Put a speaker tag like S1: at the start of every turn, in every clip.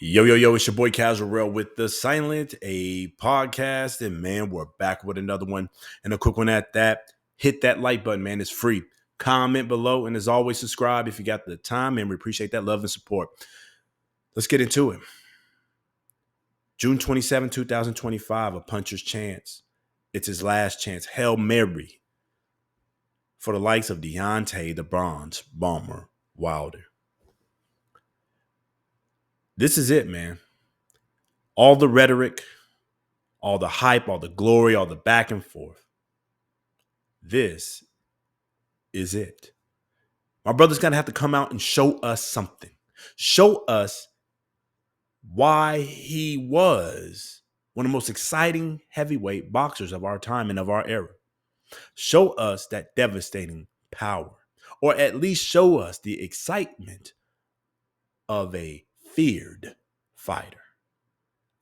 S1: Yo, yo, yo, it's your boy Casual Rail with The Silent, a podcast. And man, we're back with another one. And a quick one at that. Hit that like button, man. It's free. Comment below. And as always, subscribe if you got the time. And we appreciate that love and support. Let's get into it. June 27, 2025, a puncher's chance. It's his last chance. Hail Mary for the likes of Deontay, the Bronze Bomber Wilder. This is it, man. All the rhetoric, all the hype, all the glory, all the back and forth. This is it. My brother's going to have to come out and show us something. Show us why he was one of the most exciting heavyweight boxers of our time and of our era. Show us that devastating power, or at least show us the excitement of a feared fighter.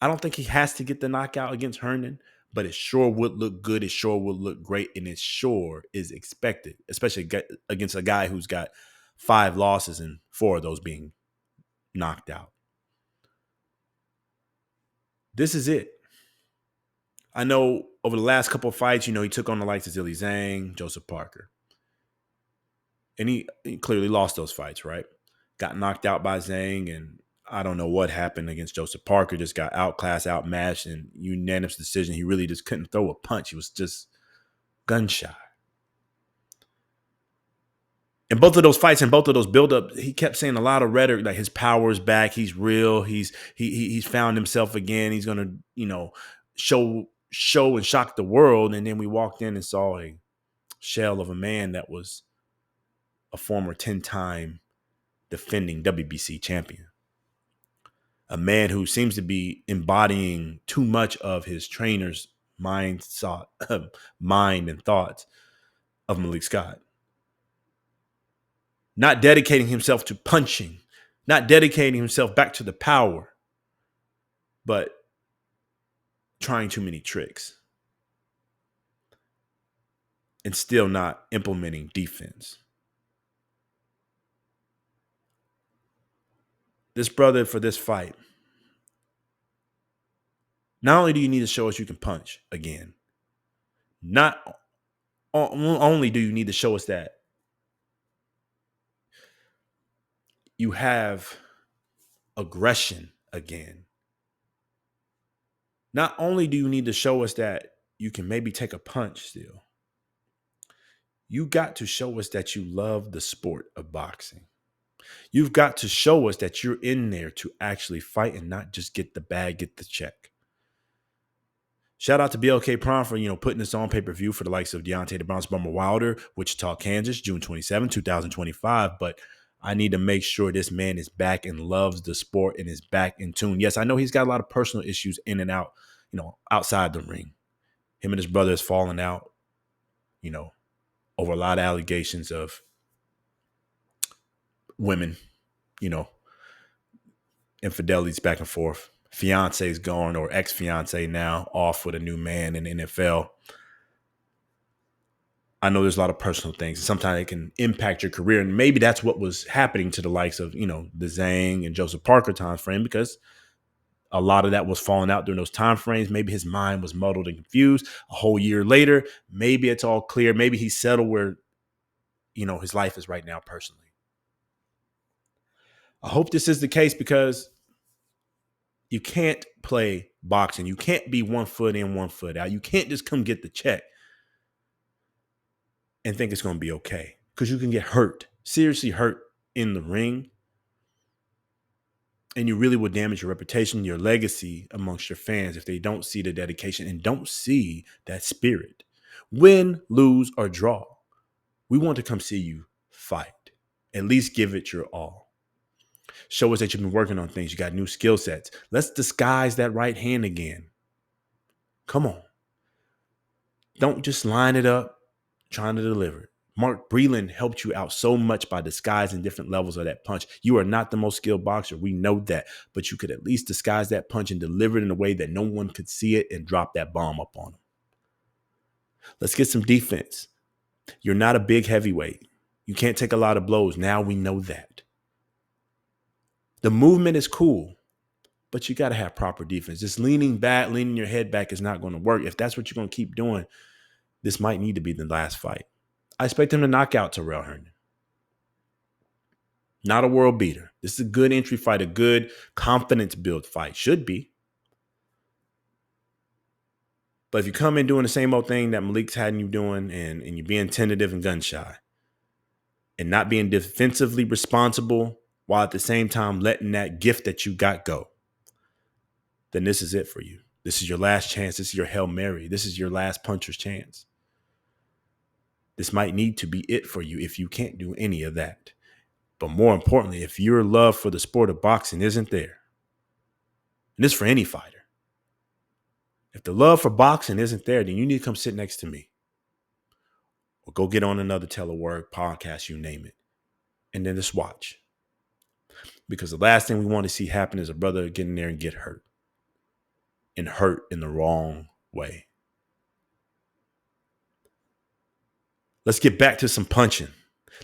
S1: I don't think he has to get the knockout against Herndon, but it sure would look good. It sure would look great. And it sure is expected, especially against a guy who's got 5 losses and 4 of those being knocked out. This is it. I know over the last couple of fights, he took on the likes of Zilly Zhang, Joseph Parker. And he clearly lost those fights, right? Got knocked out by Zhang, and I don't know what happened against Joseph Parker. Just got outclassed, outmatched, and unanimous decision. He really just couldn't throw a punch. He was just gun shy. In both of those fights and both of those buildups, he kept saying a lot of rhetoric, like his power is back. He's real. He's found himself again. He's gonna, show and shock the world. And then we walked in and saw a shell of a man that was a former 10-time defending WBC champion. A man who seems to be embodying too much of his trainer's mind and thoughts of Malik Scott. Not dedicating himself to punching, not dedicating himself back to the power, but trying too many tricks and still not implementing defense. This brother, for this fight, not only do you need to show us you can punch again, not only do you need to show us that you have aggression again, not only do you need to show us that you can maybe take a punch still, you got to show us that you love the sport of boxing. You've got to show us that you're in there to actually fight and not just get the bag, get the check. Shout out to BLK Prime for, putting this on pay-per-view for the likes of Deontay the Bronze Bomber Wilder, Wichita, Kansas, June 27, 2025. But I need to make sure this man is back and loves the sport and is back in tune. Yes, I know he's got a lot of personal issues in and out, outside the ring. Him and his brother has fallen out, over a lot of allegations of women, infidelities back and forth. Fiance's gone, or ex-fiance now, off with a new man in the NFL. I know there's a lot of personal things. Sometimes it can impact your career. And maybe that's what was happening to the likes of, the Zhang and Joseph Parker time frame, because a lot of that was falling out during those time frames. Maybe his mind was muddled and confused. A whole year later, maybe it's all clear. Maybe he's settled where, his life is right now personally. I hope this is the case, because you can't play boxing. You can't be 1 foot in, 1 foot out. You can't just come get the check and think it's going to be okay, because you can get hurt, seriously hurt in the ring. And you really will damage your reputation, your legacy amongst your fans if they don't see the dedication and don't see that spirit. Win, lose, or draw, we want to come see you fight. At least give it your all. Show us that you've been working on things. You got new skill sets. Let's disguise that right hand again. Come on. Don't just line it up trying to deliver it. Mark Breland helped you out so much by disguising different levels of that punch. You are not the most skilled boxer. We know that. But you could at least disguise that punch and deliver it in a way that no one could see it and drop that bomb up on him. Let's get some defense. You're not a big heavyweight. You can't take a lot of blows. Now we know that. The movement is cool. But you got to have proper defense. Just leaning back, leaning your head back is not going to work. If that's what you're going to keep doing, this might need to be the last fight. I expect him to knock out Terrell Herndon. Not a world beater. This is a good entry fight, a good confidence build fight. Should be. But if you come in doing the same old thing that Malik's had you doing and you're being tentative and gun shy and not being defensively responsible while at the same time letting that gift that you got go, then this is it for you. This is your last chance. This is your Hail Mary. This is your last puncher's chance. This might need to be it for you if you can't do any of that. But more importantly, if your love for the sport of boxing isn't there, and this is for any fighter, if the love for boxing isn't there, then you need to come sit next to me. Or go get on another telework, podcast, you name it. And then just watch. Because the last thing we want to see happen is a brother get in there and get hurt. And hurt in the wrong way. Let's get back to some punching.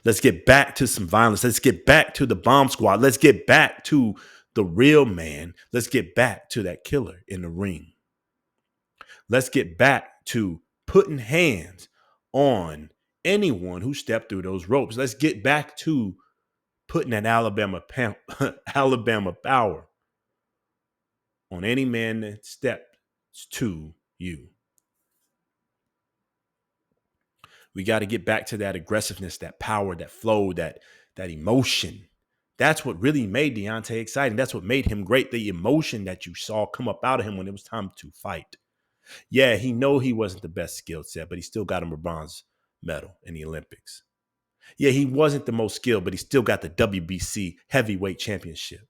S1: Let's get back to some violence. Let's get back to the bomb squad. Let's get back to the real man. Let's get back to that killer in the ring. Let's get back to putting hands on anyone who stepped through those ropes. Let's get back to putting that Alabama power on any man that steps to you. We got to get back to that aggressiveness, that power, that flow, that emotion. That's what really made Deontay exciting. That's what made him great. The emotion that you saw come up out of him when it was time to fight. Yeah, he wasn't the best skill set, but he still got him a bronze medal in the Olympics. Yeah, he wasn't the most skilled, but he still got the WBC heavyweight championship.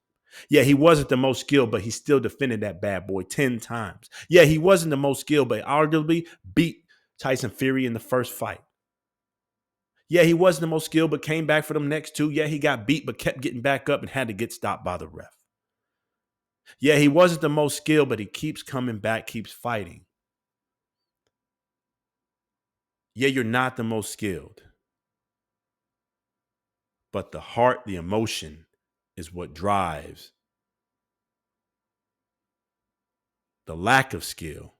S1: Yeah, he wasn't the most skilled, but he still defended that bad boy 10 times. Yeah, he wasn't the most skilled, but arguably beat Tyson Fury in the first fight. Yeah, he wasn't the most skilled, but came back for them next two. Yeah, he got beat, but kept getting back up and had to get stopped by the ref. Yeah, he wasn't the most skilled, but he keeps coming back, keeps fighting. Yeah, you're not the most skilled. But the heart, the emotion is what drives the lack of skill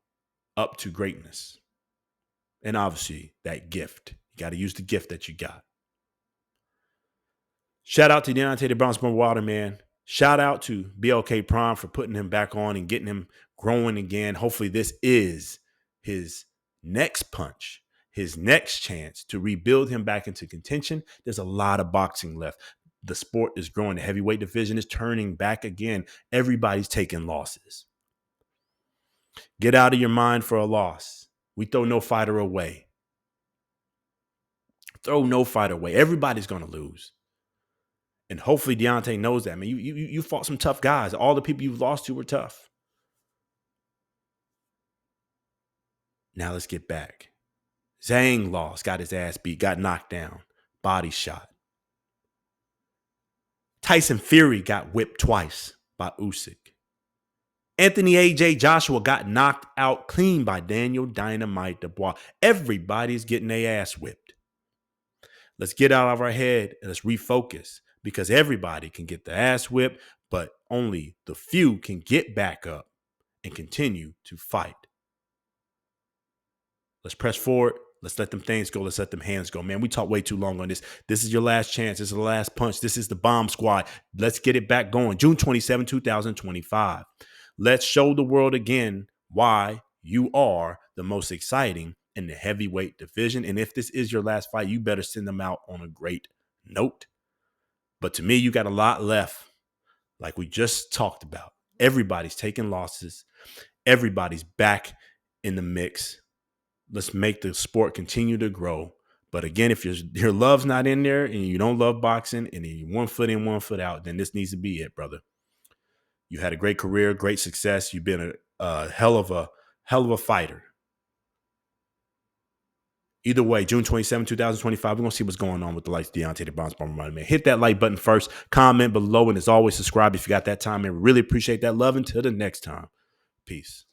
S1: up to greatness. And obviously, that gift. You got to use the gift that you got. Shout out to Deontay the Bronze Wilder, man. Shout out to BLK Prime for putting him back on and getting him growing again. Hopefully, this is his next punch, his next chance to rebuild him back into contention. There's a lot of boxing left. The sport is growing. The heavyweight division is turning back again. Everybody's taking losses. Get out of your mind for a loss. We throw no fighter away. Throw no fighter away. Everybody's going to lose. And hopefully Deontay knows that. Man, you fought some tough guys. All the people you've lost to were tough. Now let's get back. Zhang lost, got his ass beat, got knocked down, body shot. Tyson Fury got whipped twice by Usyk. Anthony A.J. Joshua got knocked out clean by Daniel Dynamite Dubois. Everybody's getting their ass whipped. Let's get out of our head and let's refocus because everybody can get the ass whipped, but only the few can get back up and continue to fight. Let's press forward. Let's let them things go. Let's let them hands go. Man, we talked way too long on this. This is your last chance. This is the last punch. This is the bomb squad. Let's get it back going. June 27, 2025. Let's show the world again why you are the most exciting in the heavyweight division. And if this is your last fight, you better send them out on a great note. But to me, you got a lot left. Like we just talked about. Everybody's taking losses. Everybody's back in the mix. Let's make the sport continue to grow. But again, if your love's not in there and you don't love boxing and you're 1 foot in, 1 foot out, then this needs to be it, brother. You had a great career, great success. You've been a hell of a fighter. Either way, June 27, 2025, we're going to see what's going on with the likes of Deontay the Bronze Bomber, man. Hit that like button first, comment below, and as always, subscribe if you got that time, man. Really appreciate that love. Until the next time, peace.